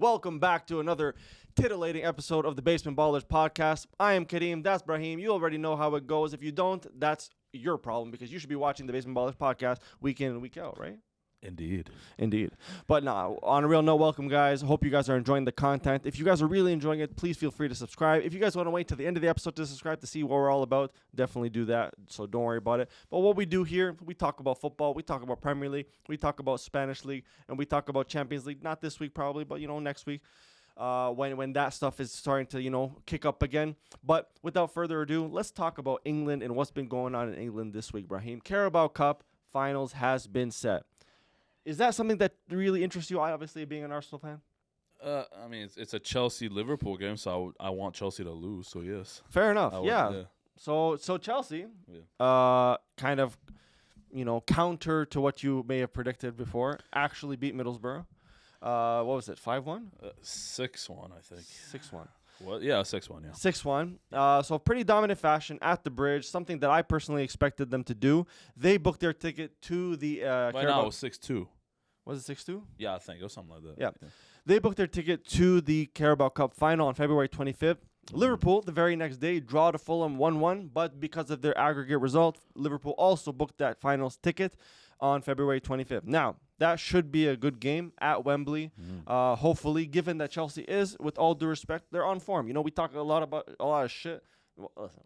Welcome back to another titillating episode of the Basement Ballers podcast. I am Kareem, that's Brahim. You already know how it goes. If you don't, that's your problem because you should be watching the Basement Ballers podcast week in and week out, right? Indeed. But nah, on a real note, welcome, guys. Hope you guys are enjoying the content. If you guys are really enjoying it, please feel free to subscribe. If you guys want to wait to the end of the episode to subscribe to see what we're all about, definitely do that. So don't worry about it. But what we do here, we talk about football, we talk about Premier League, we talk about Spanish League, and we talk about Champions League. Not this week probably, but, next week. When that stuff is starting to, kick up again. But without further ado, let's talk about England and what's been going on in England this week, Brahim. Carabao Cup Finals has been set. Is that something that really interests you, obviously, being an Arsenal fan? It's a Chelsea-Liverpool game, so I want Chelsea to lose, so yes. Fair enough, yeah. So Chelsea, kind of, counter to what you may have predicted before, actually beat Middlesbrough. What was it, 5-1? 6-1, I think. 6-1. What? Yeah, 6-1, yeah. 6-1. So pretty dominant fashion at the bridge, something that I personally expected them to do. They booked their ticket to the By now it was 6-2. Was it 6-2? Yeah, I think it was something like that. Yeah. They booked their ticket to the Carabao Cup final on February 25th. Mm-hmm. Liverpool, the very next day, draw to Fulham 1-1, but because of their aggregate result, Liverpool also booked that finals ticket on February 25th. Now, that should be a good game at Wembley. Hopefully, given that Chelsea is, with all due respect, they're on form. We talk a lot of shit.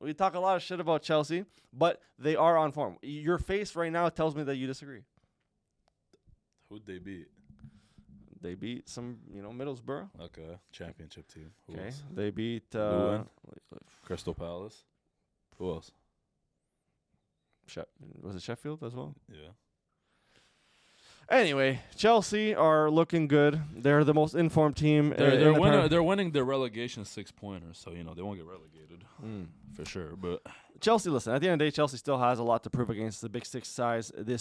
We talk a lot of shit about Chelsea, but they are on form. Your face right now tells me that you disagree. Who'd they beat? They beat some, Middlesbrough. Okay, championship team. Who Okay, else? they beat Crystal Palace. Who else? Was it Sheffield as well? Yeah. Anyway, Chelsea are looking good. They're the most informed team. They're winning their relegation 6-pointers, so they won't get relegated for sure. But Chelsea, listen, at the end of the day, Chelsea still has a lot to prove against the Big Six sides. They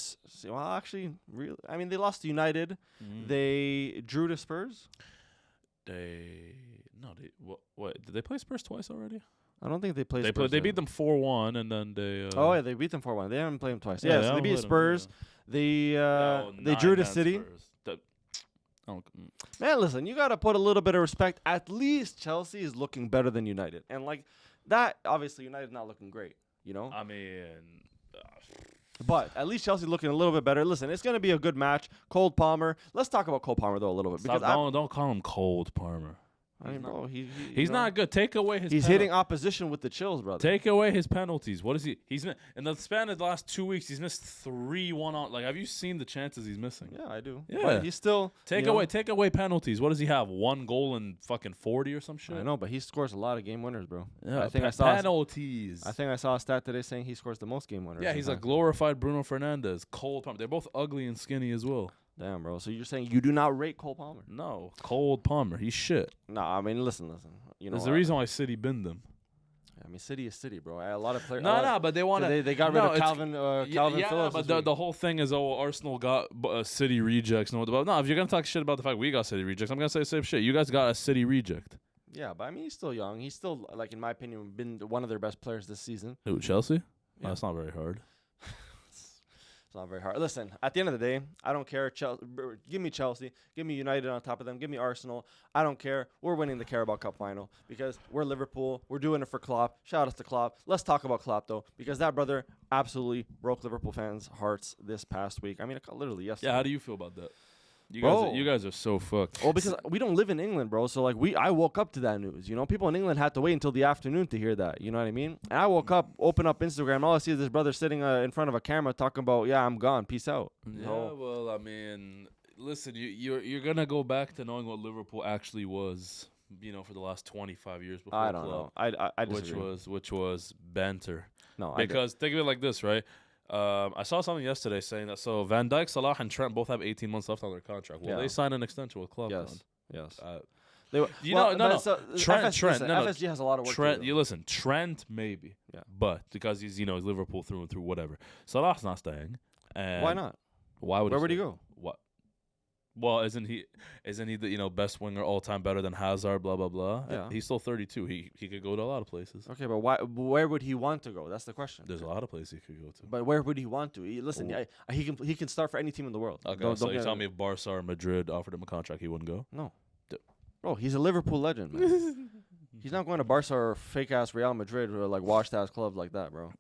lost to United. They drew to Spurs. What did they play Spurs twice already? I don't think they played Spurs. They beat them 4-1, and then they. They beat them 4-1. They haven't played them twice. So they beat Spurs. They drew to City. Man, listen, you got to put a little bit of respect. At least Chelsea is looking better than United, and like that, obviously United's not looking great. But at least Chelsea looking a little bit better. Listen, it's going to be a good match. Cole Palmer. Let's talk about Cole Palmer though a little bit because don't call him Cold Palmer. He's not good. Take away his. He's hitting opposition with the chills, brother. Take away his penalties. What is he? He's in the span of the last 2 weeks. He's missed 3 1-on. Like, have you seen the chances he's missing? Yeah, I do. Yeah, but he's still take away penalties. What does he have? 1 goal in fucking 40 or some shit. I know, but he scores a lot of game winners, bro. Yeah, I think I saw penalties. I think I saw a stat today saying he scores the most game winners. Yeah, he's a glorified Bruno Fernandes. Cole Palmer. They're both ugly and skinny as well. Damn, bro. So you're saying you do not rate Cole Palmer? No, Cole Palmer. He's shit. Nah, I mean, listen. There's the reason why City binned them. I mean, City is City, bro. A lot of players. But they want to. They got rid of Calvin Phillips. But the whole thing is, Arsenal got City rejects. No, if you're gonna talk shit about the fact we got City rejects, I'm gonna say the same shit. You guys got a City reject. Yeah, but I mean, he's still young. He's still, like, in my opinion, been one of their best players this season. Who, Chelsea? Yeah. Oh, that's not very hard. It's not very hard. Listen, at the end of the day, I don't care. Give me Chelsea. Give me United on top of them. Give me Arsenal. I don't care. We're winning the Carabao Cup final because we're Liverpool. We're doing it for Klopp. Shout out to Klopp. Let's talk about Klopp, though, because that brother absolutely broke Liverpool fans' hearts this past week. I mean, literally yesterday. Yeah, how do you feel about that? You guys are so fucked. Well, because we don't live in England, bro. So, like, I woke up to that news. People in England had to wait until the afternoon to hear that. You know what I mean? And I woke up, open up Instagram, all I see is this brother sitting in front of a camera talking about, yeah, I'm gone, peace out. Yeah, well, I mean, listen, you're gonna go back to knowing what Liverpool actually was, for the last 25 years before. I don't know. I disagree. Which was banter. No, because think of it like this, right? I saw something yesterday saying that Van Dijk, Salah, and Trent both have 18 months left on their contract. Well, they signed an extension with Klopp. Yes. No. Trent. FSG has a lot of work Trent, to do. you listen. Trent maybe. Yeah. But because he's he's Liverpool through and through, whatever. Salah's not staying. And why not? Where would he go? What? Well, isn't he the best winger all time, better than Hazard? Blah blah blah. Yeah. He's still 32. He could go to a lot of places. Okay, but where would he want to go? That's the question. There's a lot of places he could go to. But where would he want to? He can start for any team in the world. Okay, so you tell me if Barca or Madrid offered him a contract, he wouldn't go? No. Bro, he's a Liverpool legend, man. He's not going to Barca or fake ass Real Madrid or like washed ass clubs like that, bro.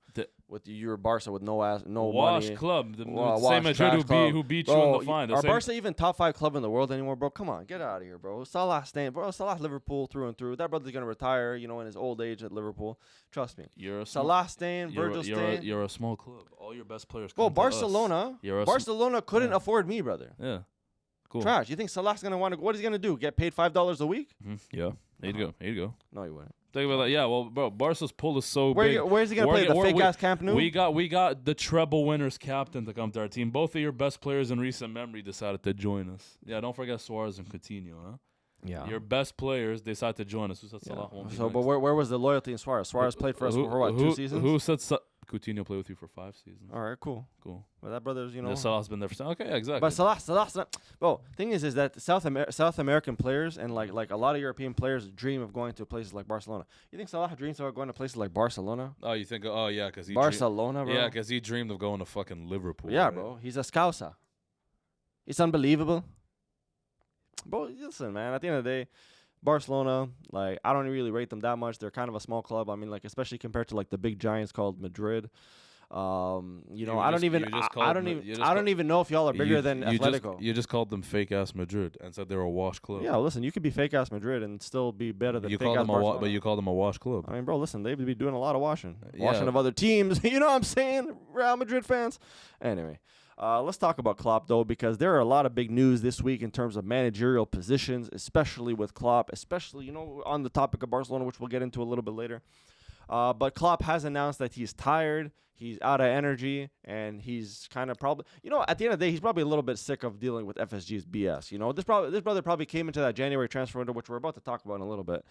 With your Barca with no washed money. club, the Washed same Madrid club. who beat Bro, you in the final. Are Barca even top 5 club in the world anymore, bro? Come on, get out of here, bro. Salah's Liverpool through and through. That brother's gonna retire, in his old age at Liverpool. Trust me. Salah stain, Virgil stain. You're a small club. All your best players. Bro, Barcelona couldn't afford me, brother. Yeah. Cool. Trash. You think Salah's gonna want to? What is he gonna do? Get paid $5 a week? Yeah. Here you go. No, you wouldn't. Think about that. Yeah. Well, bro, Barca's pull is so big. Where's he gonna play? The fake ass Camp Nou? We got the treble winners captain to come to our team. Both of your best players in recent memory decided to join us. Yeah. Don't forget Suarez and Coutinho, huh? Yeah. Your best players decided to join us. Who said Salah won't be next? But where was the loyalty in Suarez? Suarez played for us for what, 2 seasons? Who said Coutinho played with you for 5 seasons? All right, cool. But that brother's, Yeah, Salah's been there for okay, exactly. But Salah's not. Bro, thing is that South American players and like a lot of European players dream of going to places like Barcelona. You think Salah dreams about going to places like Barcelona? Oh, you think? Oh, yeah, because he Barcelona, bro. Yeah, because he dreamed of going to fucking Liverpool. Yeah, right? bro. He's a Scouser. It's unbelievable. Bro, listen, man. At the end of the day, Barcelona, like, I don't really rate them that much. They're kind of a small club. I mean, like, especially compared to like the big giants called Madrid. I don't even know if y'all are bigger than Atletico. You just called them fake ass Madrid and said they were a wash club. Yeah, listen, you could be fake ass Madrid and still be better than fake ass Barcelona. But you call them a wash club. I mean, bro, listen, they'd be doing a lot of washing of other teams. You know what I'm saying, Real Madrid fans? Anyway. Let's talk about Klopp, though, because there are a lot of big news this week in terms of managerial positions, especially with Klopp, especially, on the topic of Barcelona, which we'll get into a little bit later. But Klopp has announced that he's tired, he's out of energy, and he's kind of probably, at the end of the day, he's probably a little bit sick of dealing with FSG's BS. This brother probably came into that January transfer window, which we're about to talk about in a little bit,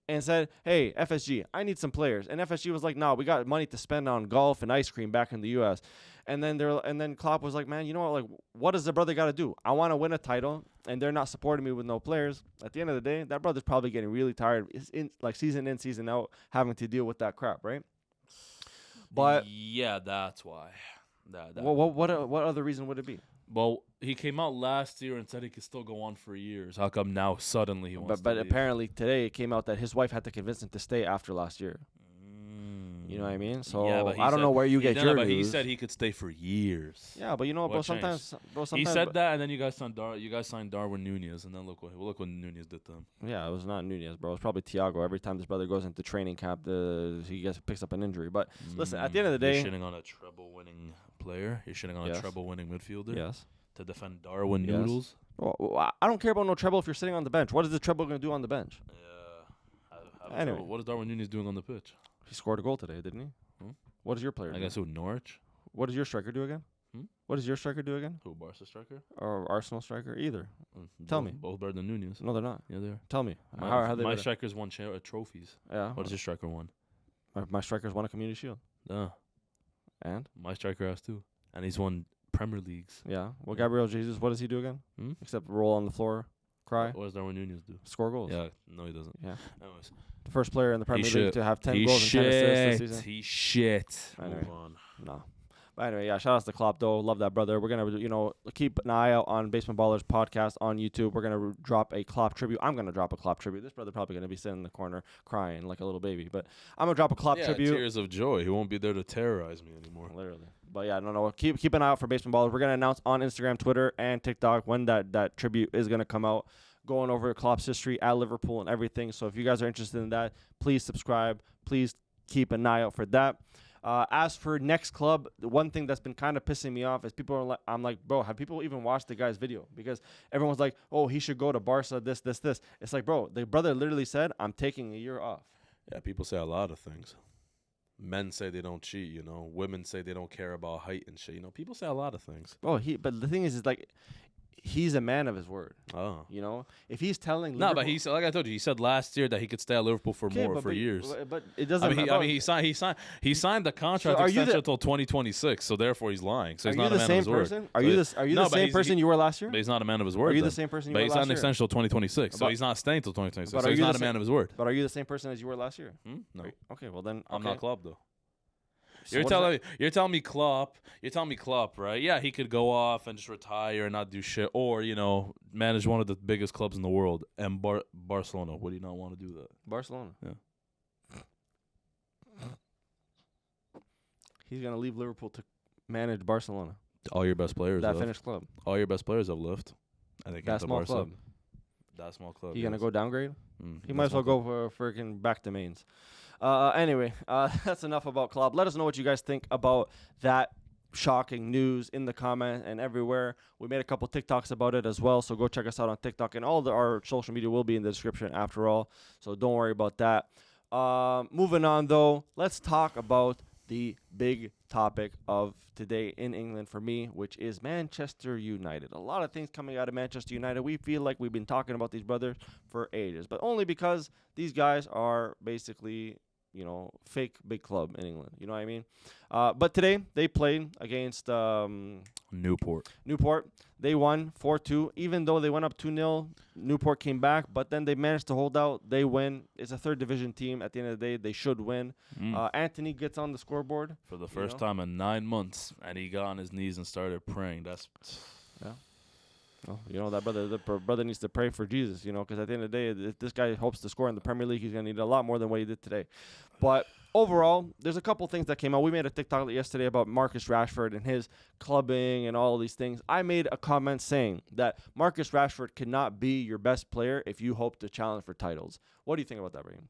and said, hey, FSG, I need some players. And FSG was like, no, we got money to spend on golf and ice cream back in the U.S., And then Klopp was like, man, you know what? Like, what does the brother got to do? I want to win a title, and they're not supporting me with no players. At the end of the day, that brother's probably getting really tired, season in, season out, having to deal with that crap, right? But yeah, that's why. What other reason would it be? Well, he came out last year and said he could still go on for years. How come now suddenly he wants to But leave? apparently today it came out that his wife had to convince him to stay after last year. You know what I mean? So yeah, I don't know where you get your news. But he said he could stay for years. Yeah, but bro, sometimes he said that, and then you guys signed Darwin Nunez, and then look what Nunez did to him. Yeah, it was not Nunez, bro. It was probably Thiago. Every time this brother goes into training camp, he picks up an injury. But listen, at the end of the day, you're shitting on a treble-winning player. You're shitting on a treble-winning midfielder. Yes. To defend Darwin Noodles. Well, I don't care about no treble if you're sitting on the bench. What is the treble going to do on the bench? Yeah. Anyway, what is Darwin Nunez doing on the pitch? He scored a goal today, didn't he? What does your player do? I guess who, Norwich? What does your striker do again? What does your striker do again? Who, Barca striker? Or Arsenal striker? Either. Tell me. Both better than Nunez. No, they're not. Yeah, they are. Tell me. My strikers won trophies. Yeah. What does your striker won? My striker's won a Community Shield. And? My striker has too. And he's won Premier Leagues. Yeah. Well, Gabriel Jesus, what does he do again? Except roll on the floor, cry. What does Darwin Nunez do? Score goals. Yeah. No, he doesn't. Yeah. Anyways. The first player in the Premier League to have 10 goals and 10 assists this season. He's shit. Anyway. Move on. No. But anyway, yeah, shout out to Klopp, though. Love that brother. We're going to, keep an eye out on Basement Ballers podcast on YouTube. We're going to drop a Klopp tribute. I'm going to drop a Klopp tribute. This brother probably going to be sitting in the corner crying like a little baby. But I'm going to drop a Klopp tribute. Tears of joy. He won't be there to terrorize me anymore. Literally. But yeah, no. Keep an eye out for Basement Ballers. We're going to announce on Instagram, Twitter, and TikTok when that tribute is going to come out. Going over Klopp's history at Liverpool and everything. So if you guys are interested in that, please subscribe. Please keep an eye out for that. As for next club, the one thing that's been kind of pissing me off is people are like, I'm like, bro, have people even watched the guy's video? Because everyone's like, oh, he should go to Barca, this. It's like, bro, the brother literally said, I'm taking a year off. Yeah, people say a lot of things. Men say they don't cheat, Women say they don't care about height and shit. People say a lot of things. Bro, but the thing is like, he's a man of his word. Oh. If he's telling Liverpool, but he said, like I told you, he said last year that he could stay at Liverpool for years. But it doesn't. He signed the contract extension until 2026. So therefore, he's lying. So he's not a man of his word. Are you the same person you were last year? But he's not a man of his word. Are you the same person you were last year? But he signed the extension until 2026. So he's not staying until 2026. So he's not a man of his word. But are you the same person as you were last year? No. Okay, well then I'm not Klopp though. So You're what is telling me Klopp, right? Yeah, he could go off and just retire and not do shit, or manage one of the biggest clubs in the world and Barcelona. Would he not want to do that? Barcelona. Yeah. He's gonna leave Liverpool to manage Barcelona. All your best players. That finished club. All your best players have left. I think That small club. That small club. He gonna go downgrade? Mm, He might as well go for freaking back to mains. Anyway, that's enough about Klopp. Let us know what you guys think about that shocking news in the comment and everywhere. We made a couple TikToks about it as well, so go check us out on TikTok, and all our social media will be in the description after all, so don't worry about that. Moving on though, let's talk about the big topic of today in England for me, which is Manchester United. A lot of things coming out of Manchester United. We feel like we've been talking about these brothers for ages, but only because these guys are basically, fake big club in England. You know what I mean? But today they played against Newport. They won 4-2. Even though they went up 2-0, Newport came back, but then they managed to hold out. They win. It's a third division team. At the end of the day, they should win. Anthony gets on the scoreboard. For the first time in 9 months, and he got on his knees and started praying. That's... Yeah. Well, that brother needs to pray for Jesus, because at the end of the day, if this guy hopes to score in the Premier League, he's going to need a lot more than what he did today. But overall, there's a couple things that came out. We made a TikTok yesterday about Marcus Rashford and his clubbing and all these things. I made a comment saying that Marcus Rashford cannot be your best player if you hope to challenge for titles. What do you think about that, Raheem?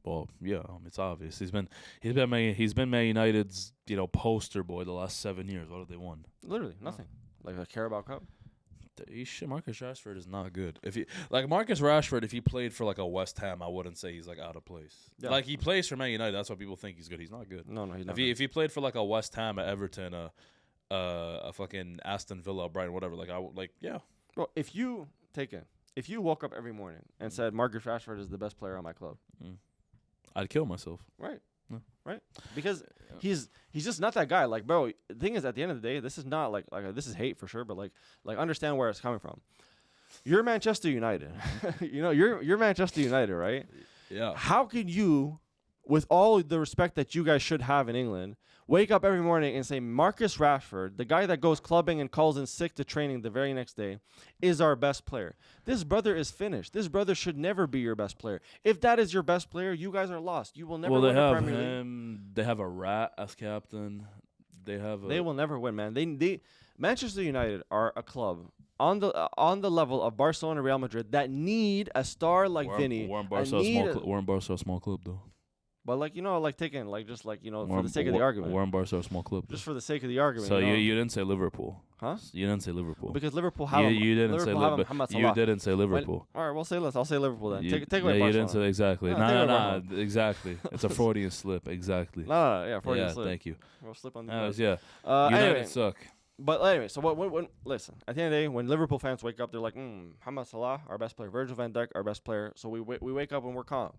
Well, yeah, it's obvious. He's been Man United's poster boy the last 7 years. What have they won? Literally nothing. Like a Carabao Cup. Marcus Rashford is not good. Marcus Rashford, if he played for a West Ham, I wouldn't say he's out of place. Yeah. He plays for Man United. That's why people think he's good. He's not good. No, he's not. If he played for a West Ham, a Everton, a fucking Aston Villa, Brighton, whatever. Yeah. Well, if you woke up every morning and said Marcus Rashford is the best player on my club, I'd kill myself. Right. Right, because he's just not that guy. Bro, the thing is, at the end of the day, this is not this is hate for sure, but understand where it's coming from. You're Manchester United, you're Manchester United, right? Yeah. How can you, with all the respect that you guys should have in England, wake up every morning and say Marcus Rashford, the guy that goes clubbing and calls in sick to training the very next day, is our best player? This brother is finished. This brother should never be your best player. If that is your best player, you guys are lost. You will never win the Premier League. They have a rat as captain. They will never win, man. They Manchester United are a club on the level of Barcelona, Real Madrid that need a star like Vinny. Weren't Barca a small club though? But for the sake of the argument. We're in Barca a small club. Just for the sake of the argument. So you didn't say Liverpool. Huh? You didn't say Liverpool. Because Liverpool have you didn't say Liverpool. You didn't say Liverpool. All right, I'll say Liverpool then. Take away Barcelona. You didn't say exactly. No, exactly. It's a Freudian slip. Exactly. No, Freudian slip. Thank you. We'll slip on the United anyway, suck. But anyway, so when listen, at the end of the day, when Liverpool fans wake up, they're like, Mohamed Salah, our best player, Virgil van Dijk, our best player. So we wake up and we're calm,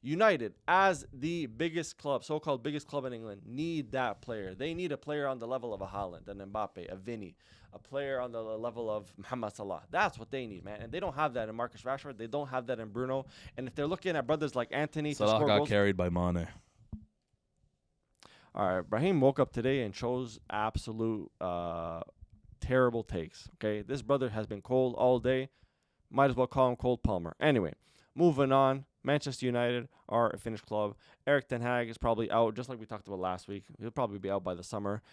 United, as the biggest club, so-called biggest club in England, need that player. They need a player on the level of a Haaland, an Mbappe, a Vinny, a player on the level of Mohamed Salah. That's what they need, man. And they don't have that in Marcus Rashford. They don't have that in Bruno. And if they're looking at brothers like Anthony Salah to score got goals, carried by Mane. All right, Brahim woke up today and chose absolute terrible takes. Okay, this brother has been cold all day. Might as well call him Cold Palmer. Anyway, moving on. Manchester United are a Finnish club. Erik ten Hag is probably out, just like we talked about last week. He'll probably be out by the summer.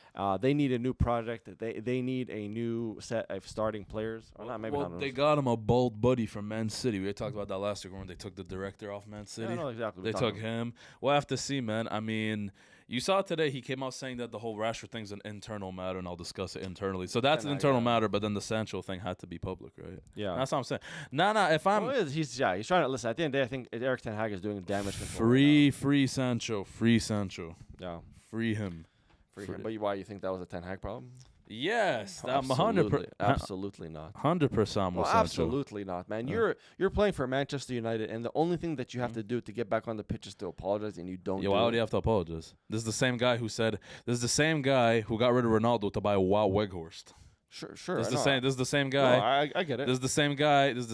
They need a new project. They need a new set of starting players. Or not, maybe not. They got him a bold buddy from Man City. We talked about that last week when they took the director off Man City. Yeah, I know exactly. They took him. We'll have to see, man. I mean, you saw today he came out saying that the whole Rashford thing's an internal matter, and I'll discuss it internally. So that's an internal matter, but then the Sancho thing had to be public, right? Yeah. That's what I'm saying. Nah, if I'm... He's trying to... Listen, at the end of the day, I think Erik ten Hag is doing damage control. Free Sancho. Yeah. Free him. But why, you think that was a ten Hag problem? Yes. Absolutely not. 100% Well, absolutely not, man. You're playing for Manchester United, and the only thing that you have to do to get back on the pitch is to apologize, and you don't. Why would you have to apologize? This is the same guy who got rid of Ronaldo to buy Wout Weghorst. Sure. This is the same guy. No, I get it. This is the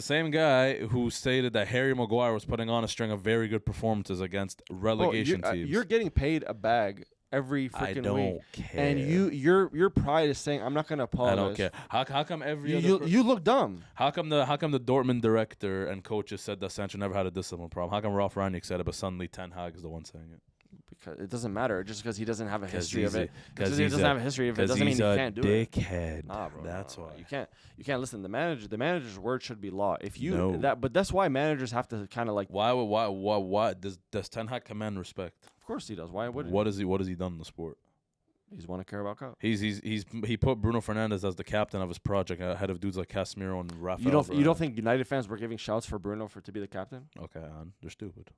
same guy who stated that Harry Maguire was putting on a string of very good performances against relegation teams. You're getting paid a bag every I freaking don't week. care. And your pride is saying, I'm not going to apologize. I don't care. How come every You look dumb. How come the Dortmund director and coaches said that Sancho never had a discipline problem? How come Ralf Rangnick said it, but suddenly Ten Hag is the one saying it? Because it doesn't matter. Just because he doesn't have a history of it. Because he doesn't have a history of it doesn't mean he can't do it. Dickhead. Nah, bro. That's why. why. You can't listen. The manager's word should be law. If you No. but that's why managers have to kind of like. Why does Ten Hag command respect? Of course he does. Why would What has he done in the sport? He's won a Carabao Cup. He put Bruno Fernandes as the captain of his project ahead of dudes like Casemiro and Rafael. You don't think United fans were giving shouts for Bruno to be the captain? Okay, they're stupid.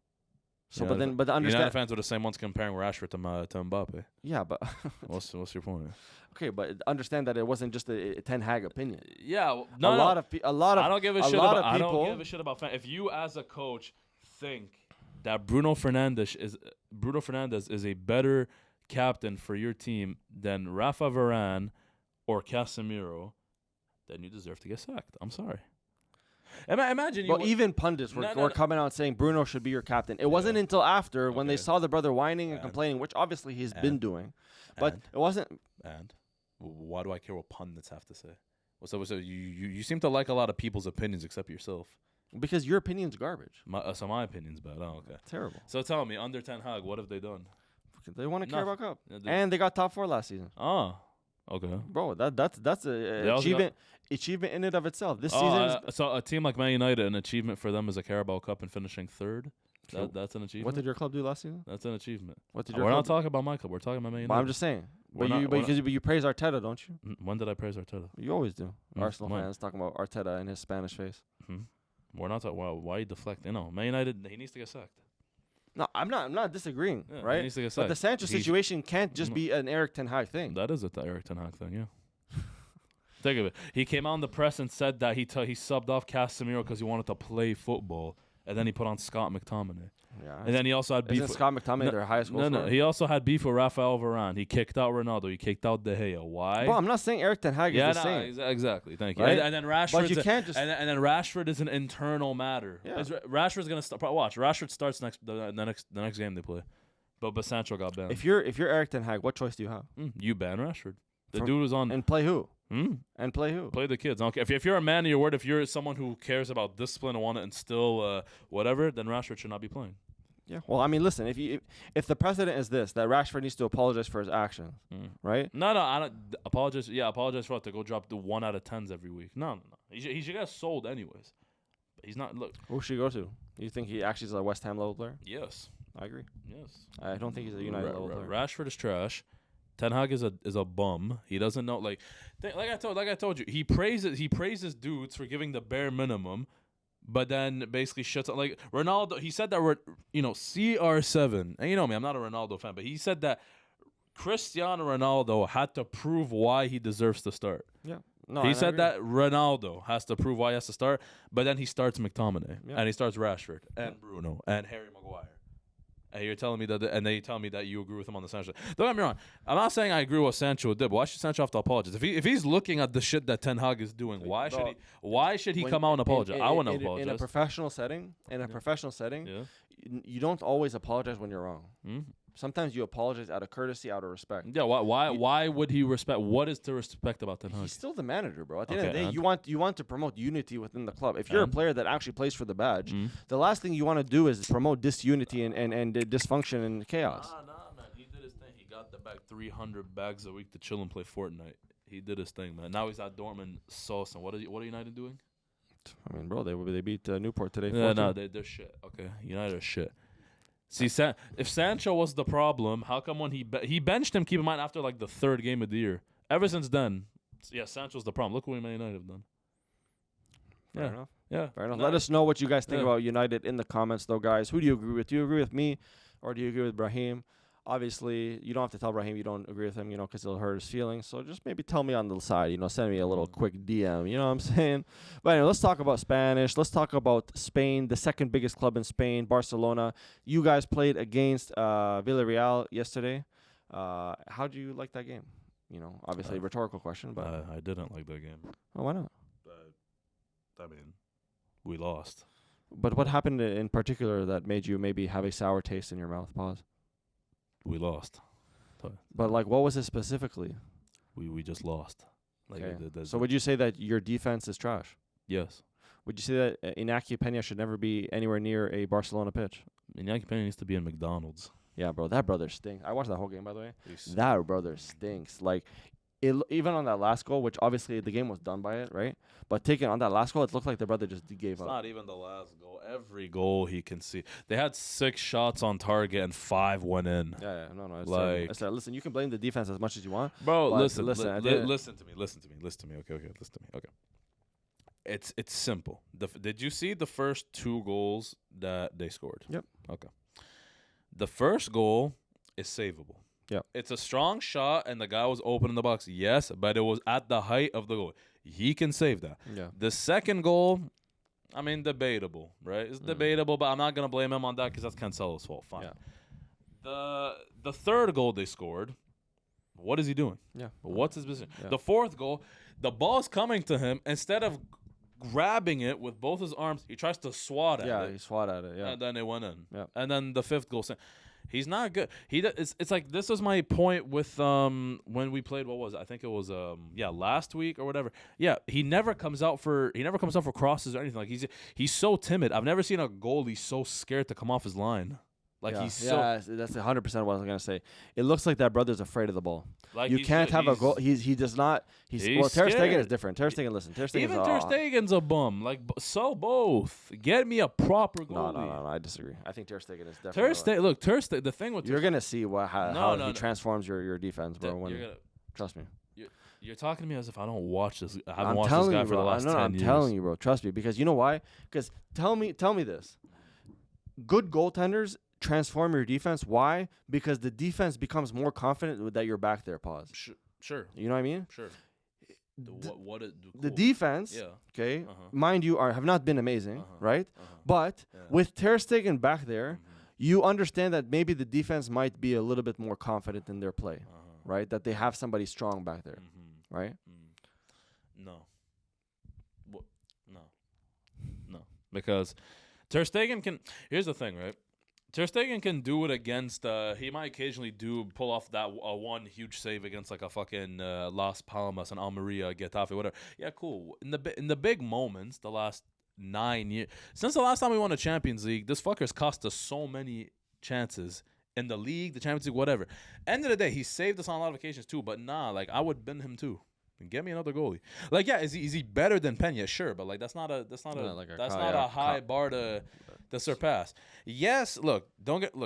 So, United, but understand. United fans were the same ones comparing Rashford to Mbappe. Yeah, but what's your point? Okay, but understand that it wasn't just a Ten Hag opinion. Yeah, a lot of I don't give a shit about. I don't give a shit about fans. If you as a coach think that Bruno Fernandes is a better captain for your team than Rafa Varane or Casemiro, then you deserve to get sacked. I'm sorry. Imagine you. Well, even pundits were coming out saying Bruno should be your captain. It wasn't until after when they saw the brother whining and complaining, which obviously he's been doing, but it wasn't. And why do I care what pundits have to say? So you seem to like a lot of people's opinions except yourself. Because your opinion's garbage. So my opinion's bad. Oh, okay. Terrible. So tell me, under Ten Hag, what have they done? They won a Carabao Cup, and they got top 4 last season. Oh, okay. Bro, that's a achievement in and of itself. This season. So a team like Man United, an achievement for them is a Carabao Cup and finishing 3rd. That's an achievement. What did your club do last season? That's an achievement. What did We're not talking about my club. We're talking about Man United. Well, I'm just saying. But you praise Arteta, don't you? When did I praise Arteta? You always do. Arsenal fans talking about Arteta and his Spanish face. We're not talking. Why you deflect? Man United, he needs to get sacked. No, I'm not disagreeing, right? He needs to get but sacked. the Sancho situation can't just be an Eric Ten Hag thing. That is Eric Ten Hag thing, yeah. Think of it. He came out in the press and said that he subbed off Casemiro because he wanted to play football, and then he put on Scott McTominay. Yeah, and then he also had beef. Isn't Scott McTominay their highest goal scorer? No. He also had beef with Rafael Varane. He kicked out Ronaldo. He kicked out De Gea. Why? Well, I'm not saying Eric Ten Hag is the same. Exactly. Thank you. Right? And then Rashford. But you can't just. And then Rashford is an internal matter. Yeah. Rashford's gonna start. Watch. Rashford starts the next game they play. But Sancho got banned. If you're Eric Ten Hag, what choice do you have? You ban Rashford. The dude was on. And play who? And play who? Play the kids. Okay. If you're a man of your word, if you're someone who cares about discipline and want to instill whatever, then Rashford should not be playing. Yeah. Well, I mean, listen. If the precedent is this, that Rashford needs to apologize for his actions, right? No. I don't apologize. Yeah, apologize for what, to go drop the 1 out of 10s every week. No. He should get sold anyways. But he's not. Look. Who should he go to? You think he actually is a West Ham level player? Yes. I agree. Yes. I don't think he's a United level player. Rashford is trash. Ten Hag is a bum. He doesn't know like I told you. He praises dudes for giving the bare minimum. But then basically shuts up. Like Ronaldo, he said that we're, CR7. And you know me, I'm not a Ronaldo fan, but he said that Cristiano Ronaldo had to prove why he deserves to start. Yeah. No, he said that Ronaldo has to prove why he has to start, but then he starts McTominay, and he starts Rashford, and Bruno, and Harry Maguire. And you're telling me and then you tell me that you agree with him on the Sancho. Don't get me wrong. I'm not saying I agree with what Sancho did, but why should Sancho have to apologize? If he's looking at the shit that Ten Hag is doing, why should he come out and apologize? I wouldn't apologize. In a professional setting, you don't always apologize when you're wrong. Sometimes you apologize out of courtesy, out of respect. Yeah, why would he respect? What is to respect about Ten Hag? He's still the manager, bro. At the end of the day, you want to promote unity within the club. If you're a player that actually plays for the badge, the last thing you want to do is promote disunity and dysfunction and chaos. Nah, man. He did his thing. He got the back 300 bags a week to chill and play Fortnite. He did his thing, man. Now he's at Dortmund sauce. And what are United doing? I mean, bro, they beat Newport today. Yeah, no, they're shit. Okay, United are shit. See, if Sancho was the problem, how come when he benched him, keep in mind, after like the 3rd game of the year? Ever since then, Sancho's the problem. Look what Man United have done. Fair enough. Yeah. Fair enough. Let us know what you guys think about United in the comments, though, guys. Who do you agree with? Do you agree with me or do you agree with Brahim? Obviously, you don't have to tell Brahim you don't agree with him, because it'll hurt his feelings. So just maybe tell me on the side, send me a little quick DM, you know what I'm saying? But anyway, let's talk about Spanish. Let's talk about Spain, the second biggest club in Spain, Barcelona. You guys played against Villarreal yesterday. How do you like that game? Obviously a rhetorical question, but I didn't like that game. Oh, why not? I mean, we lost. But what happened in particular that made you maybe have a sour taste in your mouth? Pause. We lost. But like, what was it specifically? We just lost. Like, Okay. So would you say that your defense is trash? Yes. Would you say that Iñaki Peña should never be anywhere near a Barcelona pitch? Iñaki Peña needs to be in McDonald's. Yeah, bro, that brother stinks. I watched that whole game, by the way. That brother stinks. Like, even on that last goal, which obviously the game was done by it, right? But taking on that last goal, it looked like the brother just gave up. It's not even the last goal. Every goal he can see. They had 6 shots on target and 5 went in. Yeah, no. It's Like, listen, you can blame the defense as much as you want. bro, listen listen to me. Listen to me. Okay, listen to me. Okay. It's simple. Did you see the first 2 goals that they scored? Yep. Okay. The first goal is savable. Yeah. It's a strong shot, and the guy was open in the box. Yes, but it was at the height of the goal. He can save that. Yeah. The second goal, I mean, debatable, right? It's debatable, but I'm not going to blame him on that because that's Cancelo's fault. Fine. Yeah. The third goal they scored, what is he doing? Yeah. What's his position? Yeah. The fourth goal, the ball's coming to him. Instead of grabbing it with both his arms, he tries to swat at it. Yeah, he swat at it. Yeah. And then it went in. Yeah. And then the fifth goal. He's not good. It's like this was my point with when we played. What was it? I think it was last week or whatever. Yeah, he never comes out for crosses or anything. Like he's so timid. I've never seen a goalie so scared to come off his line. Like that's 100% what I was gonna say. It looks like that brother's afraid of the ball. Like you can't have a goal. He does not. Ter Stegen is different. Ter Stegen, listen. Ter Stegen even Ter Stegen's a bum. Like so both. Get me a proper goalie. No. I disagree. I think Ter Stegen is definitely. Ter Stegen. The thing with you're gonna see how he transforms your defense, bro. Trust me. You're talking to me as if I don't watch this. I haven't I'm watched telling this guy you, for bro. the last 10 years. I'm telling you, bro. Trust me, because you know why? Because tell me this. Good goaltenders transform your defense. Why? Because the defense becomes more confident that you're back there. Pause. Sure. You know what I mean? Sure. The defense, okay, mind you, have not been amazing, right? But with Ter Stegen back there, you understand that maybe the defense might be a little bit more confident in their play, right? That they have somebody strong back there, right? No. Because Ter Stegen can. Here's the thing, right? Ter Stegen can do it against. He might occasionally pull off that one huge save against like a fucking Las Palmas and Almeria, Getafe, whatever. Yeah, cool. In the big moments, the last 9 years since the last time we won a Champions League, this fucker's cost us so many chances in the league, the Champions League, whatever. End of the day, he saved us on a lot of occasions too. But like I would bin him too. Get me another goalie. Like, yeah, is he better than Peña? Sure, but like that's not a high bar to surpass. Yes, look,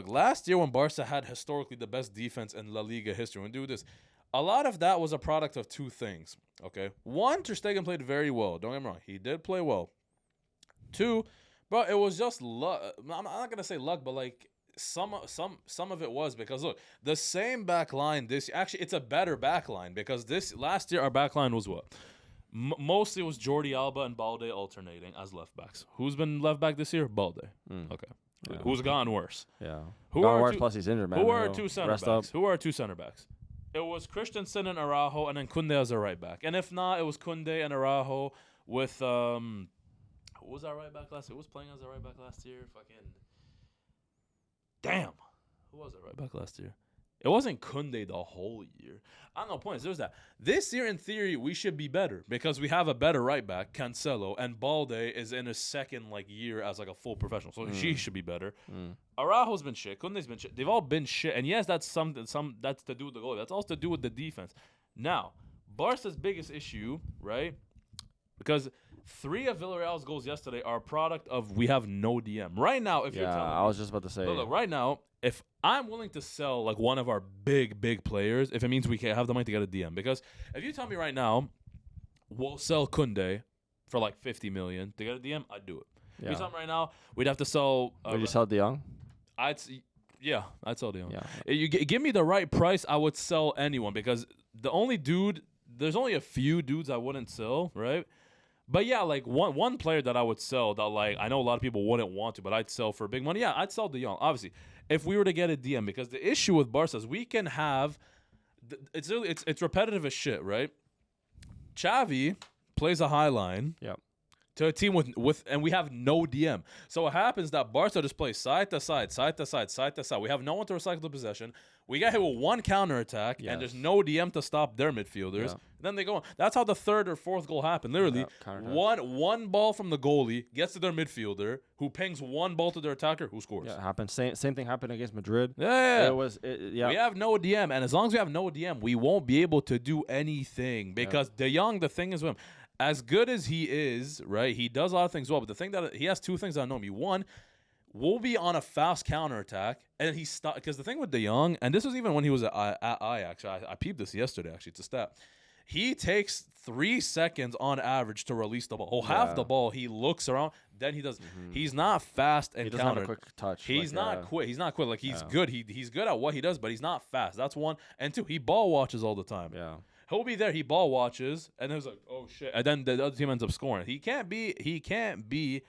last year when Barca had historically the best defense in La Liga history, when do this, a lot of that was a product of 2 things. Okay, 1, Ter Stegen played very well. Don't get me wrong, he did play well. 2, bro, it was just luck. I'm not gonna say luck, but like. Some of it was because look, the same back line actually it's a better back line because last year our back line was what? Mostly was Jordi Alba and Balde alternating as left backs. Who's been left back this year? Balde. Okay. Yeah. Who's gotten worse? Yeah. Who are worse plus he's injured, man. Who are 2 center backs? Who are 2 center backs? It was Christensen and Araujo and then Koundé as a right back. And if not, it was Koundé and Araujo with who was our right back last year? Who was playing as a right back last year? Fucking damn. Who was it right back last year? It wasn't Koundé the whole year. I don't know points. There's that. This year, in theory, we should be better because we have a better right back, Cancelo, and Balde is in his second year as a full professional. So she should be better. Araujo's been shit. Koundé's been shit. They've all been shit. And yes, that's that's to do with the goalie. That's also to do with the defense. Now, Barca's biggest issue, right? Because 3 of Villarreal's goals yesterday are a product of we have no DM. Right now, if you're telling me... I was just about to say... Look, right now, if I'm willing to sell one of our big players, if it means we can have the money to get a DM. Because if you tell me right now, we'll sell Koundé for 50 million to get a DM, I'd do it. Yeah. If you tell me right now, we'd have to sell... Would you sell De Jong? I'd sell De Jong. Yeah. You give me the right price, I would sell anyone. Because there's only a few dudes I wouldn't sell, right? But yeah, one player that I would sell that I know a lot of people wouldn't want to, but I'd sell for big money. Yeah, I'd sell De Jong, obviously, if we were to get a DM. Because the issue with Barca is we can have, it's repetitive as shit, right? Xavi plays a high line. Yep. to a team with and we have no DM. So what happens that Barca just plays side to side, side to side, side to side. We have no one to recycle the possession. We got hit with one counterattack, and there's no DM to stop their midfielders. Then they go on. That's how the third or fourth goal happened. Literally, one ball from the goalie gets to their midfielder, who pings one ball to their attacker, who scores. Yeah, it happened. Same thing happened against Madrid. Yeah. We have no DM, and as long as we have no DM, we won't be able to do anything because De Jong, the thing is with him, as good as he is, right, he does a lot of things well, but the thing that he has two things that annoy me. One, we'll be on a fast counterattack, and he stopped. Because the thing with De Jong, and this was even when he was at Ajax, I peeped this yesterday, actually, it's a stat. He takes 3 seconds on average to release the ball. Half the ball, he looks around, then he does. He's not fast and doesn't have a quick touch. He's not quick. He's not quick. Like, he's good. He's good at what he does, but he's not fast. That's one. And two, he ball watches all the time. Yeah. He'll be there. He ball watches, and then he's like, "Oh shit!" And then the other team ends up scoring. He can't be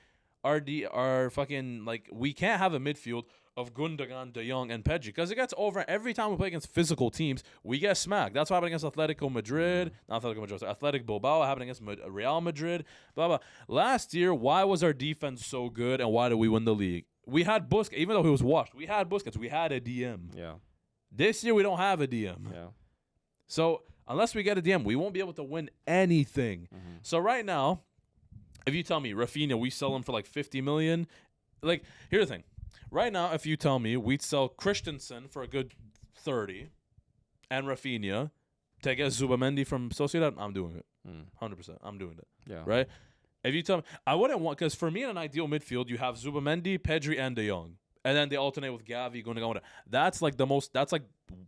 our fucking, like, we can't have a midfield of Gundogan, De Jong, and Pedri because it gets over every time we play against physical teams. We get smacked. That's what happened against Atletico Madrid, not Atletico Madrid, Athletic Bilbao. Happened against Real Madrid. Blah blah. Last year, why was our defense so good, and why did we win the league? We had Busquets, even though he was washed. We had Busquets. We had a DM. Yeah. This year we don't have a DM. Yeah. So unless we get a DM, we won't be able to win anything. So right now, if you tell me Rafinha, we sell him for like 50 million, like, here's the thing. Right now, if you tell me we'd sell Christensen for a good 30 and Rafinha to get Zubamendi from Sociedad, I'm doing it. 100%. I'm doing it. Yeah. Right? If you tell me, I wouldn't want, because for me in an ideal midfield, you have Zubamendi, Pedri, and De Jong. And then they alternate with Gavi going to go. That's like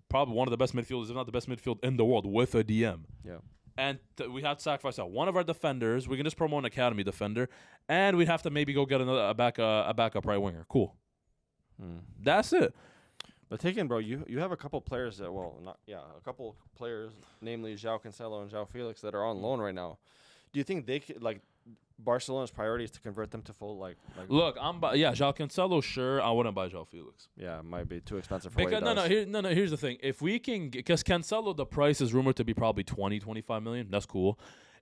probably one of the best midfielders, if not the best midfield in the world, with a DM. Yeah. And we have to sacrifice out one of our defenders. We can just promote an academy defender, and we'd have to maybe go get a backup right winger. Cool. That's it. But taking, bro, you have a couple players that, a couple players, namely João Cancelo and João Felix, that are on loan right now. Do you think they could, like, Barcelona's priority is to convert them to full, like look, João Cancelo, sure. I wouldn't buy João Felix. Yeah, it might be too expensive for because here's the thing. If we can, because Cancelo, the price is rumored to be probably 25 million. That's cool.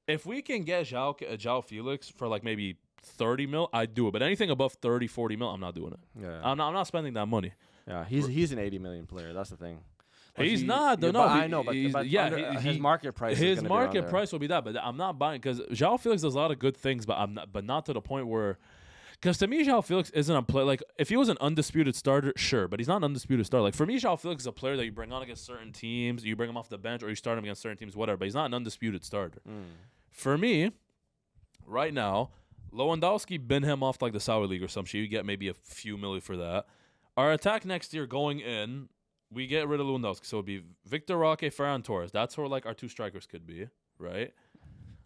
If we can get João Felix for like maybe 30 mil, I'd do it. But anything above 30, 40 mil, I'm not doing it. Yeah. I'm not spending that money. Yeah, he's an 80 million player. That's the thing. But he's not. No, I know, but his market price. His market price will be that, but I'm not buying because João Felix does a lot of good things, but not to the point where. Because to me, João Felix isn't a player. Like, if he was an undisputed starter, sure, but he's not an undisputed starter. Like, for me, João Felix is a player that you bring on against certain teams, you bring him off the bench, or you start him against certain teams, whatever. But he's not an undisputed starter. For me, right now, Lewandowski bin him off like the Saudi League or some shit. You get maybe a few million for that. Our attack next year going in. We get rid of Lewandowski, so it'd be Victor Roque, Ferran Torres. That's where like our two strikers could be, right?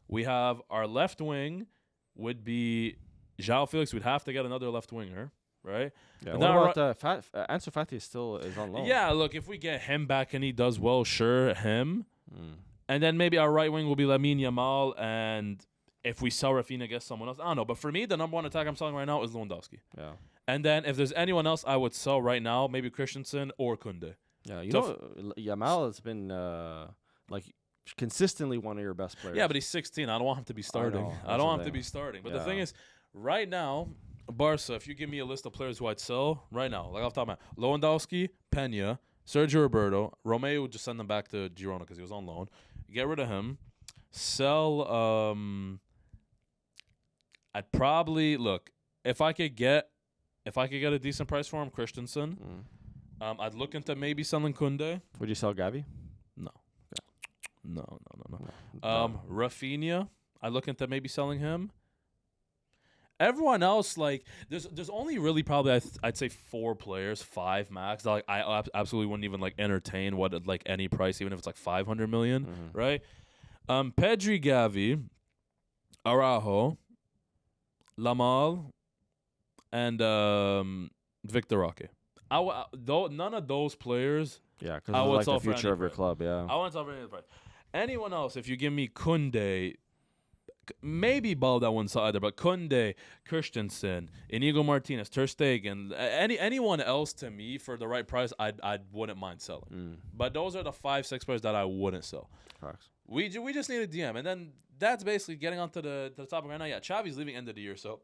We have our left wing would be João Felix. We'd have to get another left winger, right? Yeah. What about Ansu Fati is on loan? Yeah, look, if we get him back and he does well, sure, him. And then maybe our right wing will be Lamine Yamal, and if we sell Rafinha, get someone else. I don't know, but for me, the number one attack I'm selling right now is Lewandowski. Yeah. And then if there's anyone else I would sell right now, maybe Christensen or Kunde. Yeah, Yamal has been like consistently one of your best players. Yeah, but he's 16. I don't want him to be starting. I don't want him to be starting. But the thing is, right now, Barca, if you give me a list of players who I'd sell right now, like off the top of my head, Lewandowski, Pena, Sergio Roberto, Romeo would just send them back to Girona because he was on loan. Get rid of him. Sell. I'd probably look if I could get a decent price for him, Christensen. I'd look into maybe selling Kunde. Would you sell Gavi? No. No. Rafinha, I'd look into maybe selling him. Everyone else, like, there's only really probably I'd say 4 players, 5 max. That, like, I absolutely wouldn't even like entertain what like any price, even if it's like 500 million, right? Pedri, Gavi, Araujo, Lamal, and Victor Roque. None of those players. Yeah, because it's like the future of your club. Yeah, I want to sell for any price. Anyone else? If you give me Kunde, maybe Balda one side, but Kunde, Christensen, Inigo Martinez, Ter Stegen, anyone else to me for the right price, I wouldn't mind selling. But those are the 5-6 players that I wouldn't sell. Facts. We just need a DM, and then that's basically getting onto the topic right now. Yeah, Xavi's leaving end of the year, so